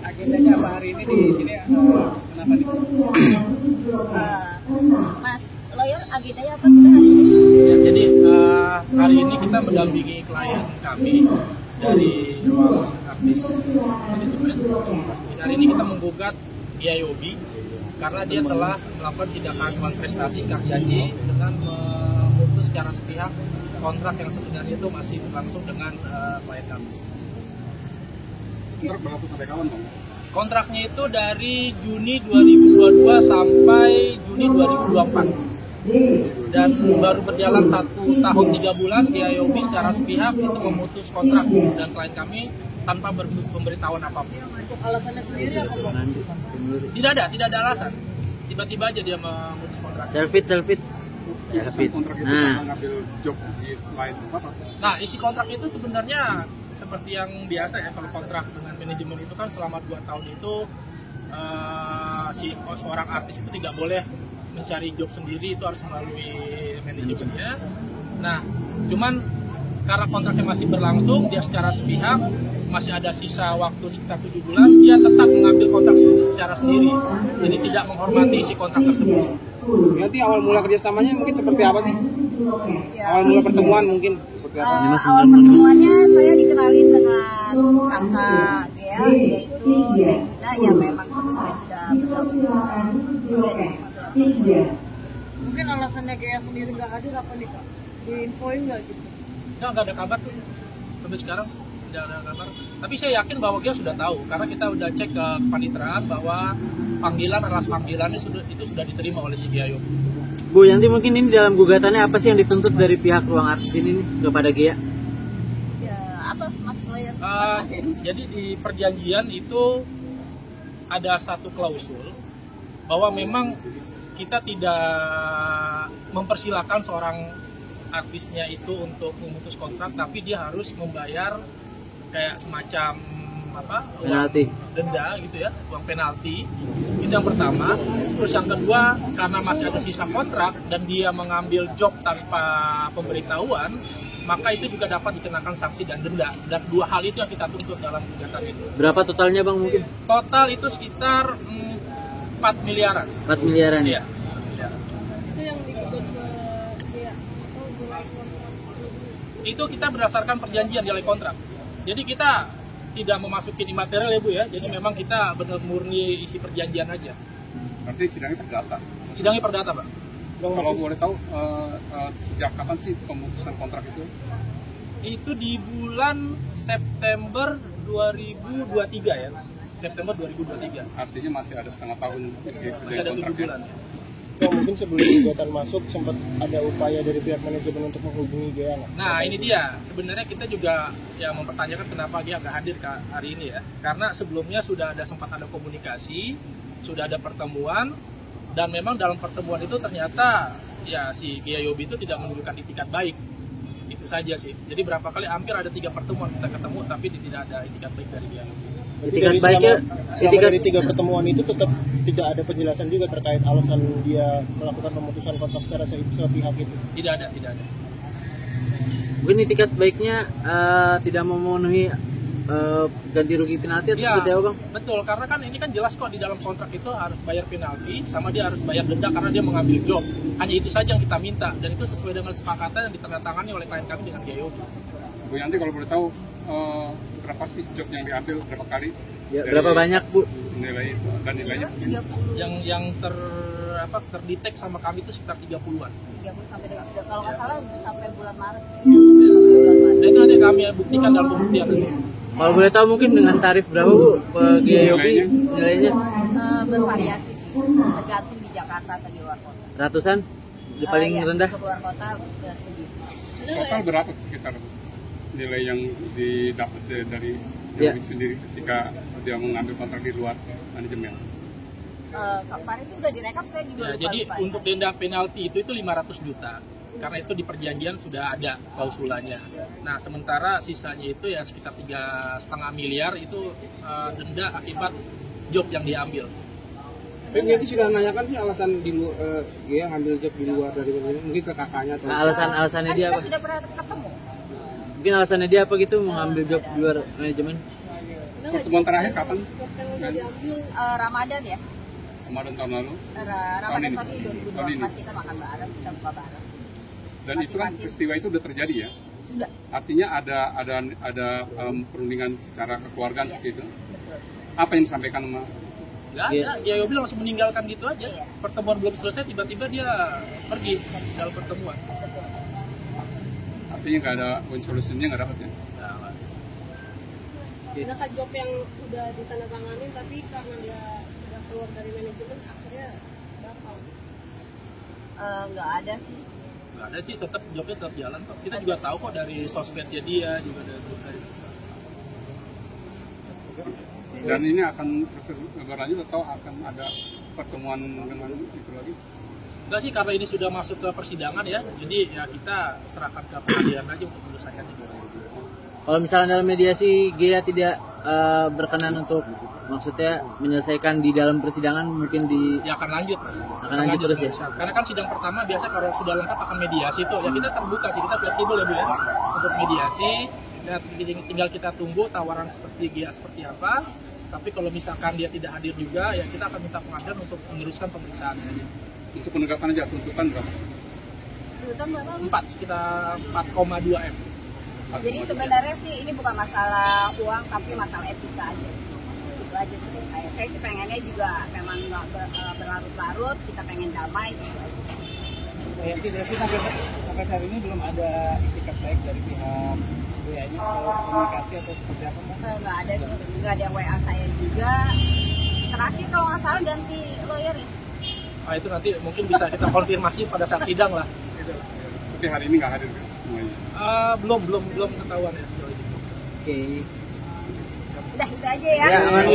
agendanya apa hari ini di sini? Kenapa nih? Mas Lawyer, agendanya apa kita hari ini? Ya, jadi hari ini kita mendampingi klien kami dari ruang artis manajemen. Hari ini kita menggugat GIOB karena dia telah melakukan tindakan malprestasi ingkar janji dengan memutus secara sepihak kontrak yang sebenarnya itu masih berlangsung dengan klien kami. Kontrak berlaku sampai kapan, Bang? Kontraknya itu dari Juni 2022 sampai Juni 2024. Dan baru berjalan 1 tahun 3 bulan GIOB secara sepihak itu memutus kontrak dan klien kami tanpa pemberitahuan apapun. Untuk alasannya sendiri apa, Bang? Tidak ada alasan. Tiba-tiba aja dia memutus kontrak. Selfit. Kontrak itu mengambil job di lain apa? Nah, isi kontrak itu sebenarnya seperti yang biasa ya, kalau kontrak dengan manajemen itu kan selama 2 tahun itu seorang artis itu tidak boleh mencari job sendiri, itu harus melalui manajemennya. Nah, cuman karena kontraknya masih berlangsung, dia secara sepihak, masih ada sisa waktu sekitar 7 bulan, dia tetap mengambil kontrak secara sendiri. Jadi tidak menghormati isi kontrak tersebut. Nanti awal mula kerjasamanya mungkin seperti apa sih? Ya. Awal mula pertemuan mungkin seperti apa? Awal pertemuannya saya dikenalin dengan kakak Gea, yaitu Tengda yang memang sebelumnya sudah bergabung. Mungkin alasannya Gea sendiri nggak hadir apa nih Kak? Diinfoin nggak gitu? Nggak ada kabar tuh. Sampai sekarang tidak ada kabar. Tapi saya yakin bahwa dia sudah tahu, karena kita udah cek ke kepaniteraan bahwa alas panggilannya itu sudah diterima oleh si GIOB. Bu Yanti, mungkin ini dalam gugatannya apa sih yang dituntut dari pihak ruang artis ini nih kepada Gea? Ya, apa Mas Lawyer? Jadi di perjanjian itu ada satu klausul bahwa memang kita tidak mempersilahkan seorang artisnya itu untuk memutus kontrak, tapi dia harus membayar kayak semacam penalti, denda gitu ya, uang penalti. Itu yang pertama. Terus yang kedua, karena masih ada sisa kontrak dan dia mengambil job tanpa pemberitahuan, maka itu juga dapat dikenakan sanksi dan denda. Dan 2 hal itu yang kita tuntut dalam gugatan itu. Berapa totalnya Bang mungkin? Total itu sekitar 4 miliaran. 4 miliaran ya? Iya. Itu yang dituntut ke Gea atau nilai kontrak? Itu kita berdasarkan perjanjian nilai kontrak. Jadi kita tidak memasukin imaterial ya Bu ya. Jadi memang kita benar murni isi perjanjian aja. Berarti sidangnya perdata. Sidangnya perdata, Pak. Kalau boleh tahu sejak kapan sih pemutusan kontrak itu? Itu di bulan September 2023 ya. September 2023. Artinya masih ada setengah tahun Masih ada 7 bulan. Oh, mungkin sebelum gugatan masuk sempat ada upaya dari pihak manajemen untuk menghubungi Gea nggak? Nah ini dia, sebenarnya kita juga ya mempertanyakan kenapa dia nggak hadir hari ini ya. Karena sebelumnya sudah sempat ada komunikasi, sudah ada pertemuan, dan memang dalam pertemuan itu ternyata ya si GIOB itu tidak menunjukkan itikat baik. Itu saja sih. Jadi berapa kali hampir ada 3 pertemuan kita ketemu tapi tidak ada itikat baik dari dia. Itikat baiknya, dari 3 pertemuan itu tetap tidak ada penjelasan juga terkait alasan dia melakukan pemutusan kontrak secara sepihak itu. Tidak ada. Mungkin itikat baiknya tidak memenuhi ganti rugi penalti atau seperti apa Bang? Betul, karena kan ini kan jelas kok di dalam kontrak itu harus bayar penalti sama dia harus bayar denda karena dia mengambil job. Hanya itu saja yang kita minta dan itu sesuai dengan kesepakatan yang ditandatangani oleh klien kami dengan GIOB. Bu Yanti, kalau boleh tahu berapa sih job yang diambil, berapa kali? Ya, berapa banyak Bu? Nilainya? Yang terdetek sama kami itu sekitar 30-an. 30 sampai dengan kalau nggak salah sampai bulan Maret. Dan itu nanti kami buktikan dalam pembuktian. Kalau boleh tahu mungkin dengan tarif berapa Bu GIOB nilainya? Bervariasi sih, tergantung di Jakarta atau di luar kota. Ratusan? Di paling rendah? Ke luar kota ke segitu. Total berapa sekitar nilai yang didapat dari GIOB sendiri ketika dia mengambil kontrak di luar manajemen? Kemarin itu udah direkap, saya juga lupa. Jadi untuk denda penalti itu 500 juta. Karena itu di perjanjian sudah ada klausulanya. Nah sementara sisanya itu ya sekitar 3,5 miliar itu denda akibat job yang diambil. Tapi nanti sudah menanyakan sih alasan Gea ngambil job di luar dari mungkin ke kakaknya atau alasannya dia apa? Sudah pernah ketemu. Mungkin alasannya dia apa gitu mengambil job di luar manajemen? Pertemuan terakhir kapan? Ramadan ya. Ramadan tahun lalu. Ramadan tahun ini Tahun ini. 2024 kita makan bareng, kita buka bareng. Dan itu kan peristiwa itu udah terjadi ya? Sudah. Artinya ada perundingan secara kekeluargaan Iya, seperti itu. betul. Apa yang disampaikan sama? Nggak ada, ya Yobi langsung meninggalkan gitu aja. Iya. Pertemuan belum selesai, tiba-tiba dia pergi dalam pertemuan. Betul. Artinya nggak ada win solutionnya, nggak dapat ya? Nah, Adakah job yang udah ditandatangani tapi karena dia sudah keluar dari manajemen akhirnya batal? Nggak ada sih. nggak ada sih, jobnya tetap jalan kok. Kita juga tahu kok dari sosmednya dia juga dari Dan ini akan terus berlanjut atau akan ada pertemuan dengan itu lagi? Enggak sih, karena ini sudah masuk ke persidangan ya, jadi ya kita serahkan ke pengadilan aja untuk menyelesaikan itu. Kalau misalnya dalam mediasi Gea tidak berkenan untuk maksudnya menyelesaikan di dalam persidangan, mungkin di Ya akan lanjut mas. Akan lanjut terus ya? Bisa. Karena kan sidang pertama biasa kalau sudah lengkap akan mediasi tuh, ya kita terbuka sih, kita fleksibel ya Bu ya untuk mediasi. Ya, tinggal kita tunggu tawaran seperti Gea seperti apa. Tapi kalau misalkan dia tidak hadir juga, ya kita akan minta pengadilan untuk meneruskan pemeriksaannya. Untuk penegakan aja tuntutan berapa? Tuntutan berapa? 4, sekitar 4,2 M. Jadi sebenarnya sih ini bukan masalah uang tapi masalah etika aja. Itu aja sih dari saya. Saya sih pengennya juga memang nggak berlarut-larut, kita pengen damai gitu aja. Devi sampai saat ini belum ada itikat baik dari pihak WA-nya atau komunikasi atau seperti apa? Nggak ada sih, nggak ada yang WA saya juga. Terakhir kalau nggak salah ganti lawyer ya. Nah itu nanti mungkin bisa kita konfirmasi pada saat sidang lah. Gitu. Tapi hari ini nggak hadir kan semuanya? Belum ketahuan ya. Oke. Udah itu aja ya. Ya, aman.